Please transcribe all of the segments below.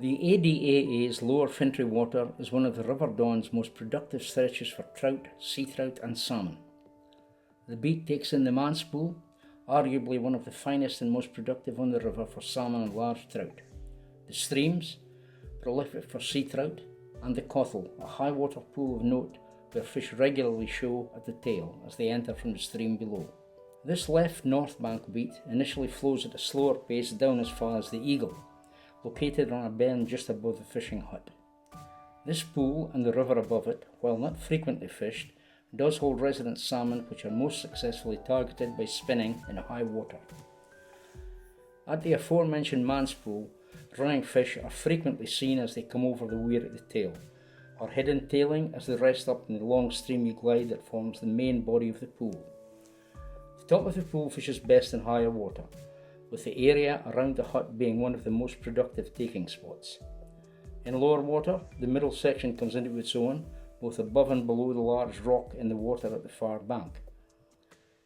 The ADAA's Lower Fintry Water is one of the River Don's most productive stretches for trout, sea trout and salmon. The beat takes in the Manspool, arguably one of the finest and most productive on the river for salmon and large trout, the streams, prolific for sea trout, and the Cothel, a high water pool of note where fish regularly show at the tail as they enter from the stream below. This left north bank beat initially flows at a slower pace down as far as the Eagle, located on a bend just above the fishing hut. This pool and the river above it, while not frequently fished, does hold resident salmon which are most successfully targeted by spinning in high water. At the aforementioned Manspool, running fish are frequently seen as they come over the weir at the tail, or hidden tailing as they rest up in the long streamy glide that forms the main body of the pool. The top of the pool fishes best in higher water, with the area around the hut being one of the most productive taking spots. In lower water, the middle section comes into its own, both above and below the large rock in the water at the far bank.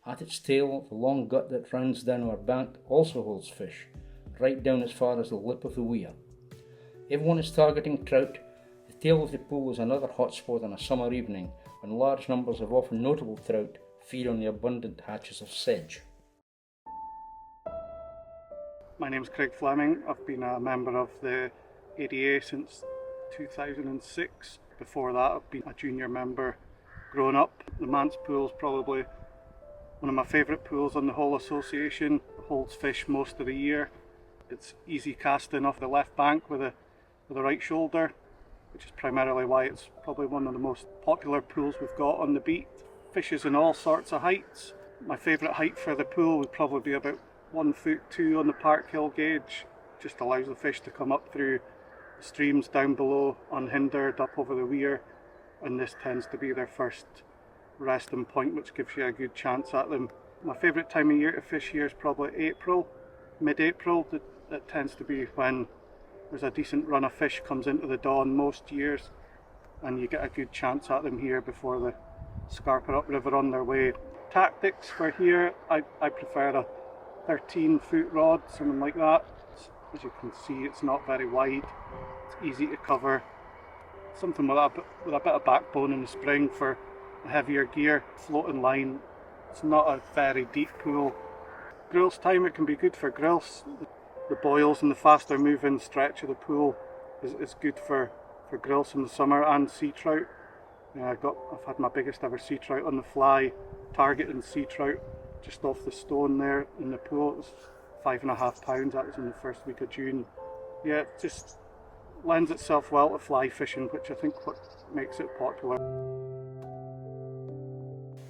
At its tail, the long gut that runs down our bank also holds fish, right down as far as the lip of the weir. If one is targeting trout, the tail of the pool is another hot spot on a summer evening when large numbers of often notable trout feed on the abundant hatches of sedge. My name's Craig Fleming. I've been a member of the ADA since 2006. Before that, I've been a junior member growing up. The Manspool is probably one of my favourite pools on the whole association. It holds fish most of the year. It's easy casting off the left bank with the right shoulder, which is primarily why it's probably one of the most popular pools we've got on the beat. Fishes in all sorts of heights. My favourite height for the pool would probably be about 1'2" on the Parkhill gauge. Just allows the fish to come up through the streams down below unhindered up over the weir, and this tends to be their first resting point, which gives you a good chance at them. My favourite time of year to fish here is probably April, mid-April. That tends to be when there's a decent run of fish comes into the Don most years, and you get a good chance at them here before the scarper upriver on their way. Tactics for here, I prefer a 13-foot rod, something like that. As you can see, it's not very wide, it's easy to cover. Something with a bit of backbone in the spring for a heavier gear. Floating line, it's not a very deep pool. Grilse time, it can be good for grilse. The boils and the faster moving stretch of the pool is good for grilse in the summer, and sea trout. I've had my biggest ever sea trout on the fly, targeting sea trout just off the stone there in the pool. It was 5.5 pounds, that was in the first week of June. Yeah, it just lends itself well to fly fishing, which I think what makes it popular.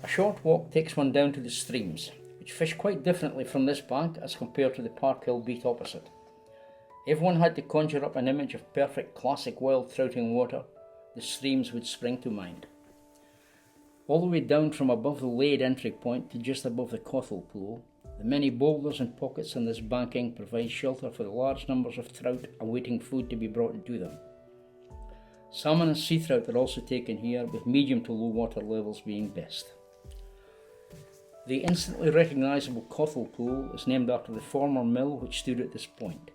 A short walk takes one down to the streams, which fish quite differently from this bank as compared to the Parkhill beat opposite. If one had to conjure up an image of perfect classic wild trouting water, the streams would spring to mind. All the way down from above the Lade entry point to just above the Cothel pool, the many boulders and pockets on this banking provide shelter for the large numbers of trout awaiting food to be brought to them. Salmon and sea trout are also taken here, with medium to low water levels being best. The instantly recognisable Cothel pool is named after the former mill which stood at this point.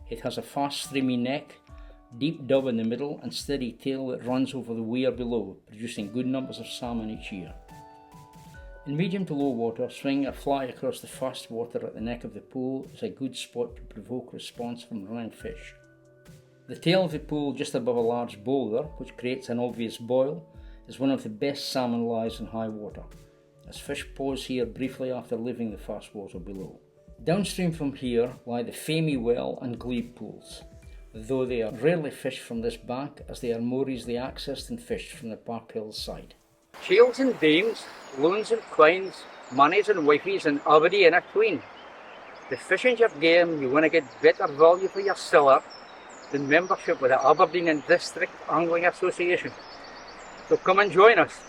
It has a fast streamy neck, deep dub in the middle and steady tail that runs over the weir below, producing good numbers of salmon each year. In medium to low water, swinging a fly across the fast water at the neck of the pool is a good spot to provoke response from running fish. The tail of the pool just above a large boulder, which creates an obvious boil, is one of the best salmon lies in high water, as fish pause here briefly after leaving the fast water below. Downstream from here lie the Famey Well and Glebe pools, though they are rarely fished from this bank as they are more easily accessed and fished from the Parkhill side. Shields and dames, loons and quines, monies and wifies and everybody in between. The fishing's your game, you want to get better value for your siller than membership with the Aberdeen and District Angling Association. So come and join us.